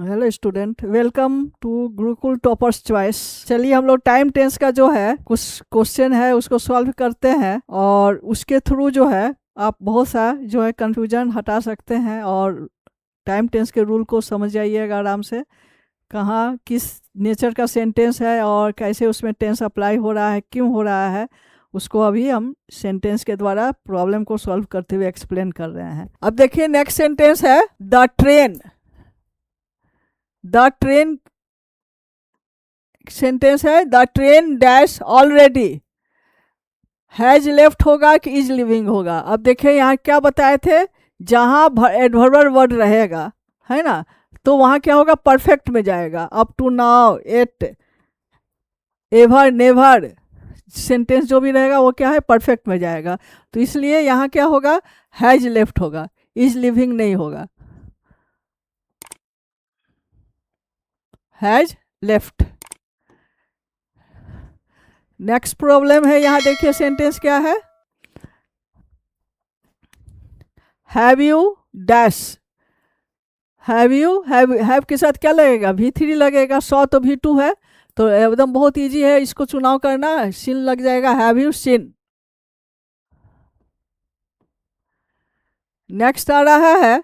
Hello student, welcome to Gurukul toppers choice. चलिए हम लोग टाइम टेंस का जो है कुछ क्वेश्चन है उसको सॉल्व करते हैं और उसके थ्रू जो है आप बहुत सा जो है कंफ्यूजन हटा सकते हैं और टाइम टेंस के रूल को समझ जाइएगा आराम से। कहाँ किस नेचर का सेंटेंस है और कैसे उसमें टेंस अप्लाई हो रहा है, क्यों हो रहा है, उसको अभी हम सेंटेंस के द्वारा प्रॉब्लम को सॉल्व करते हुए एक्सप्लेन कर रहे हैं। अब देखिए नेक्स्ट सेंटेंस है the train. The train sentence है the train dash already. Has left होगा कि इज लिविंग होगा। अब देखिए यहाँ क्या बताए थे, जहाँ एडवर्बर वर्ड रहेगा है ना, तो वहाँ क्या होगा, परफेक्ट में जाएगा। Up to now, yet, ever, never, sentence जो भी रहेगा वो क्या है, परफेक्ट में जाएगा। तो इसलिए यहाँ क्या होगा, हैज लेफ्ट होगा, इज लिविंग नहीं होगा, हैज लेफ्ट। नेक्स्ट प्रॉब्लम है, यहाँ देखिए सेंटेंस क्या है, have you dash. Have you, have के साथ क्या लगेगा, V3 लगेगा। सॉ तो V2 है, तो एकदम बहुत इजी है इसको चुनाव करना, सीन लग जाएगा, हैव यू सीन। नेक्स्ट आ रहा है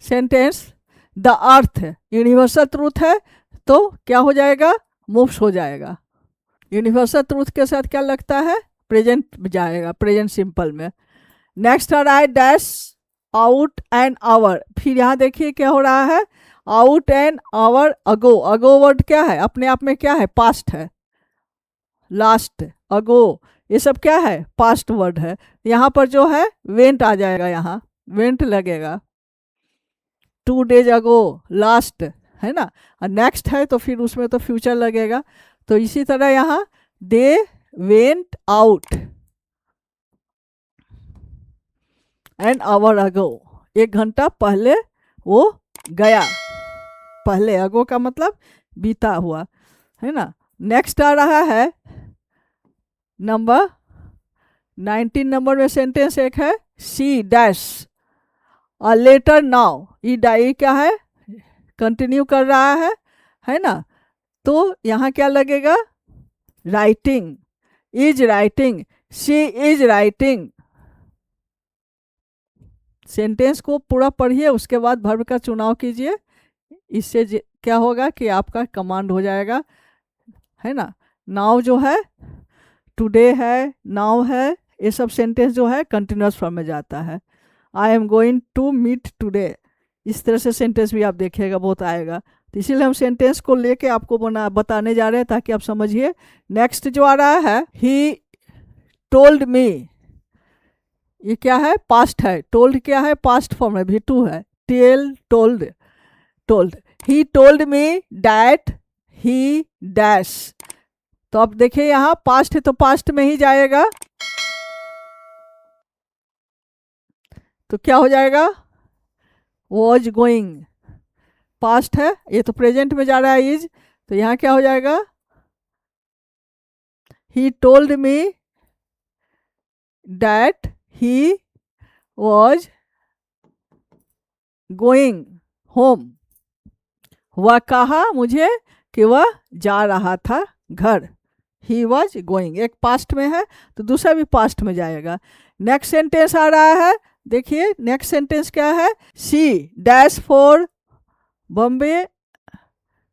sentence the earth. Universal truth है तो क्या हो जाएगा, मूव्स हो जाएगा। यूनिवर्सल ट्रूथ के साथ क्या लगता है, प्रेजेंट जाएगा, प्रेजेंट सिंपल में। नेक्स्ट आ रहा है डैश आउट एंड आवर। फिर यहाँ देखिए क्या हो रहा है, out and hour ago. Ago word क्या है, अपने आप में क्या है, पास्ट है। लास्ट, अगो, ये सब क्या है, पास्ट वर्ड है। यहाँ पर जो है वेंट आ जाएगा, यहाँ वेंट लगेगा। 2 days अगो, लास्ट है ना, और नेक्स्ट है तो फिर उसमें तो फ्यूचर लगेगा। तो इसी तरह यहाँ they went out an hour ago, 1 घंटा पहले वो गया। पहले, अगो का मतलब बीता हुआ है ना। नेक्स्ट आ रहा है नंबर 19 नंबर में सेंटेंस एक है C dash a letter now. ई डाई क्या है, कंटिन्यू कर रहा है ना, तो यहाँ क्या लगेगा, writing, is writing, she is writing. Sentence को पूरा पढ़िए, उसके बाद वर्ब का चुनाव कीजिए। इससे क्या होगा कि आपका कमांड हो जाएगा, है ना। नाउ जो है, टुडे है, नाउ है, ये सब सेंटेंस जो है कंटिन्यूअस फॉर्म में जाता है। I am going to meet today, इस तरह से सेंटेंस भी आप देखिएगा बहुत आएगा। तो इसीलिए हम सेंटेंस को लेके आपको बताने जा रहे हैं ताकि आप समझिए। नेक्स्ट जो आ रहा है ही टोल्ड मी, ये क्या है, पास्ट है। टोल्ड क्या है, पास्ट फॉर्म है, V2 है। Tell, told, told. He told me that he dash. तो अब देखिए यहाँ पास्ट है तो पास्ट में ही जाएगा, तो क्या हो जाएगा, वॉज गोइंग। पास्ट है, ये तो प्रेजेंट में जा रहा है, इज, तो यहाँ क्या हो जाएगा, ही told me that he was going home. वह कहा मुझे कि वह जा रहा था घर। ही वॉज गोइंग, एक पास्ट में है तो दूसरा भी पास्ट में जाएगा। नेक्स्ट सेंटेंस आ रहा है, देखिए नेक्स्ट सेंटेंस क्या है, C dash for Bombay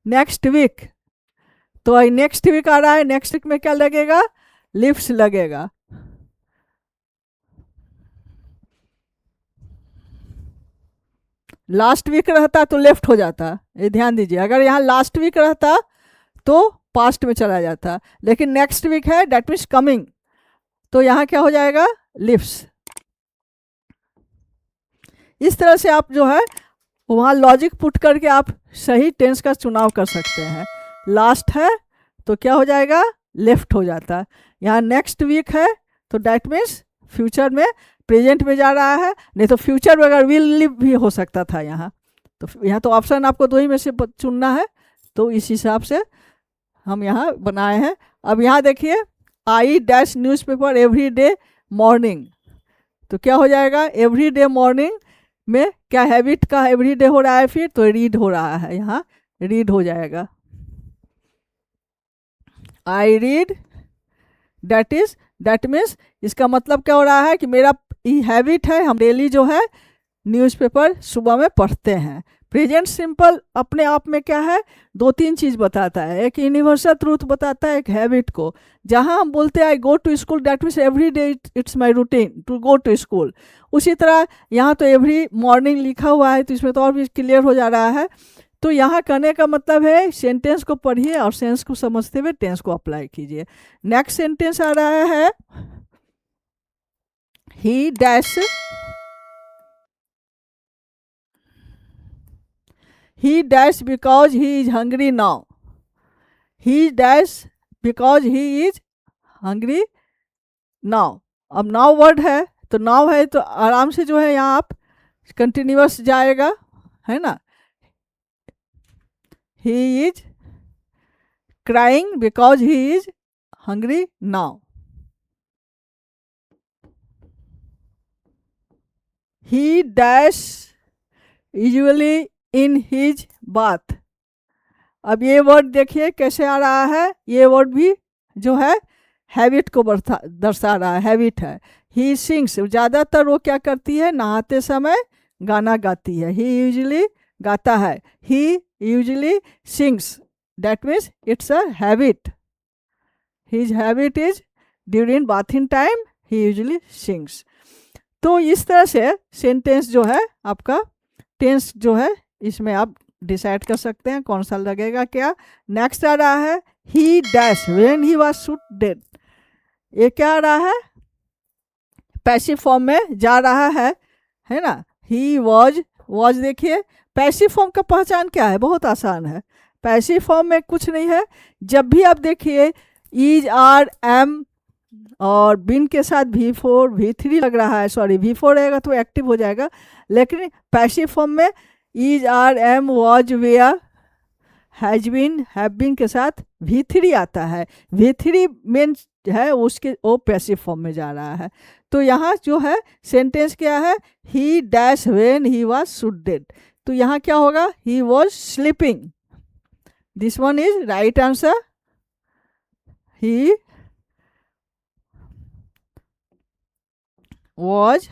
next week. तो नेक्स्ट वीक आ रहा है, नेक्स्ट वीक में क्या लगेगा, लिफ्ट लगेगा। लास्ट वीक रहता तो लेफ्ट हो जाता, ये ध्यान दीजिए। अगर यहाँ लास्ट वीक रहता तो पास्ट में चला जाता, लेकिन नेक्स्ट वीक है डेट मीन्स कमिंग, तो यहाँ क्या हो जाएगा, लिफ्ट्स। इस तरह से आप जो है वहाँ लॉजिक पुट करके आप सही टेंस का चुनाव कर सकते हैं। लास्ट है तो क्या हो जाएगा, लेफ्ट हो जाता है। यहाँ नेक्स्ट वीक है तो डेट मीन्स फ्यूचर में, प्रेजेंट में जा रहा है, नहीं तो फ्यूचर में अगर विल लिव भी हो सकता था यहाँ। तो यहाँ तो ऑप्शन आपको 2 ही में से चुनना है, तो इस हिसाब से हम यहाँ बनाए हैं। अब यहाँ देखिए I dash newspaper every day morning, तो क्या हो जाएगा, एवरी डे मॉर्निंग में क्या हैबिट का एवरीडे हो रहा है, फिर तो रीड हो रहा है, यहाँ रीड हो जाएगा। आई रीड, दैट मीन्स इसका मतलब क्या हो रहा है कि मेरा हैबिट है, हम डेली जो है न्यूज़पेपर सुबह में पढ़ते हैं। प्रेजेंट सिंपल अपने आप में क्या है, दो तीन चीज़ बताता है, एक यूनिवर्सल ट्रूथ बताता है, एक हैबिट को। जहाँ हम बोलते हैं I go to school, that means every day it's my routine to go to school. उसी तरह यहाँ तो एवरी मॉर्निंग लिखा हुआ है, तो इसमें तो और भी क्लियर हो जा रहा है। तो यहाँ कहने का मतलब है सेंटेंस को पढ़िए और सेंस को समझते हुए टेंस को अप्लाई कीजिए। नेक्स्ट सेंटेंस आ रहा है ही dash, he dash because he is hungry now, he dash because he is hungry now। अब नाउ वर्ड है, तो नाउ है तो आराम से जो है यहाँ आप कंटिन्यूअस जाएगा, है ना। he is crying because he is hungry now, he dash usually in his bath। अब ये वर्ड देखिए कैसे आ रहा है, ये वर्ड भी जो है हैबिट को दर्शा रहा है, हैबिट है। ही सिंग्स, ज़्यादातर वो क्या करती है, नहाते समय गाना गाती है। ही यूजली गाता है, he usually sings, that means it's a habit. His habit is during bathing time he usually sings. तो इस तरह से सेंटेंस जो है आपका टेंस जो है इसमें आप डिसाइड कर सकते हैं कौन सा लगेगा क्या। नेक्स्ट आ रहा है ही dash when he was shoot dead. ये क्या आ रहा है, पैसिव फॉर्म में जा रहा है ना। ही वॉज देखिए पैसिव फॉर्म का पहचान क्या है, बहुत आसान है। पैसिव फॉर्म में कुछ नहीं है, जब भी आप देखिए इज आर एम और बिन के साथ V4 V3 लग रहा है, सॉरी V4 रहेगा तो एक्टिव हो जाएगा, लेकिन पैसिव फॉर्म में is are am was were has been have been के साथ V3 आता है। V3 मेन है उसके, वो पैसिव फॉर्म में जा रहा है। तो यहाँ जो है सेंटेंस क्या है, ही dash when he was shoot dead. तो यहाँ क्या होगा, he was sleeping, this one is right answer. He was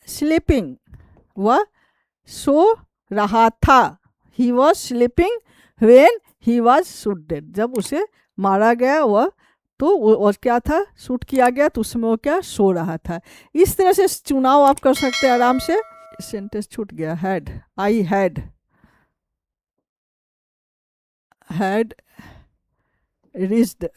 sleeping, वह सो रहा था। he was sleeping when he was shot dead, जब उसे मारा गया वह तो वो क्या था, शूट किया गया तो उसमें वो क्या सो रहा था। इस तरह से चुनाव आप कर सकते हैं आराम से। सेंटेंस छूट गया, had, I had reached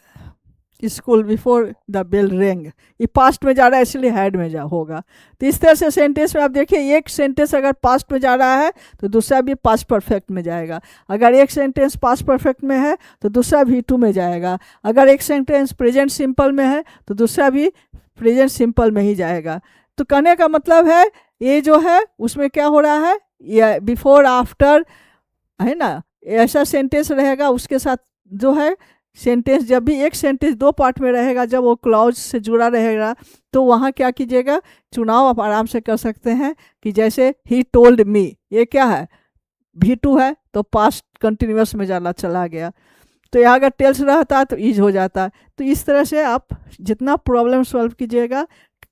school before the bell rang. ये पास्ट में जा रहा है इसलिए हैड में जा होगा। तो इस तरह से सेंटेंस में आप देखिए, एक सेंटेंस अगर पास्ट में जा रहा है तो दूसरा भी पास्ट परफेक्ट में जाएगा। अगर एक सेंटेंस पास्ट परफेक्ट में है तो दूसरा V2 में जाएगा। अगर एक सेंटेंस प्रेजेंट सिंपल में है तो दूसरा भी प्रेजेंट सिंपल में ही जाएगा। तो कहने का मतलब है ये जो है उसमें क्या हो रहा है, ये बिफोर आफ्टर है ना, ऐसा सेंटेंस रहेगा। उसके साथ जो है सेंटेंस, जब भी एक सेंटेंस दो पार्ट में रहेगा, जब वो क्लॉज से जुड़ा रहेगा तो वहाँ क्या कीजिएगा, चुनाव आप आराम से कर सकते हैं। कि जैसे ही टोल्ड मी, ये क्या है, V2 है तो पास्ट कंटिन्यूअस में जाना चला गया। तो यहाँ अगर टेल्स रहता तो ईज हो जाता। तो इस तरह से आप जितना प्रॉब्लम सॉल्व कीजिएगा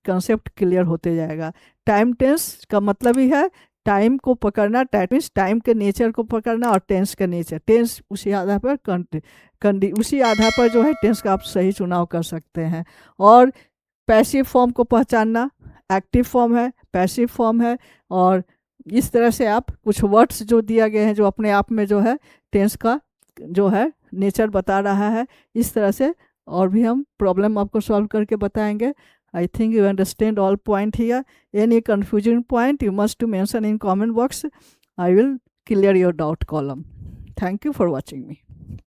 कंसेप्ट क्लियर होते जाएगा। टाइम टेंस का मतलब ही है टाइम को पकड़ना, टाइम के नेचर को पकड़ना, और टेंस का नेचर, टेंस उसी आधार पर उसी आधार पर जो है टेंस का आप सही चुनाव कर सकते हैं। और पैसिव फॉर्म को पहचानना, एक्टिव फॉर्म है, पैसिव फॉर्म है, और इस तरह से आप कुछ वर्ड्स जो दिया गए हैं जो अपने आप में जो है टेंस का जो है नेचर बता रहा है, इस तरह से और भी हम प्रॉब्लम आपको सॉल्व करके बताएंगे। I think you understand all point here. Any confusing point you must to mention in comment box. I will clear your doubt column. Thank you for watching me.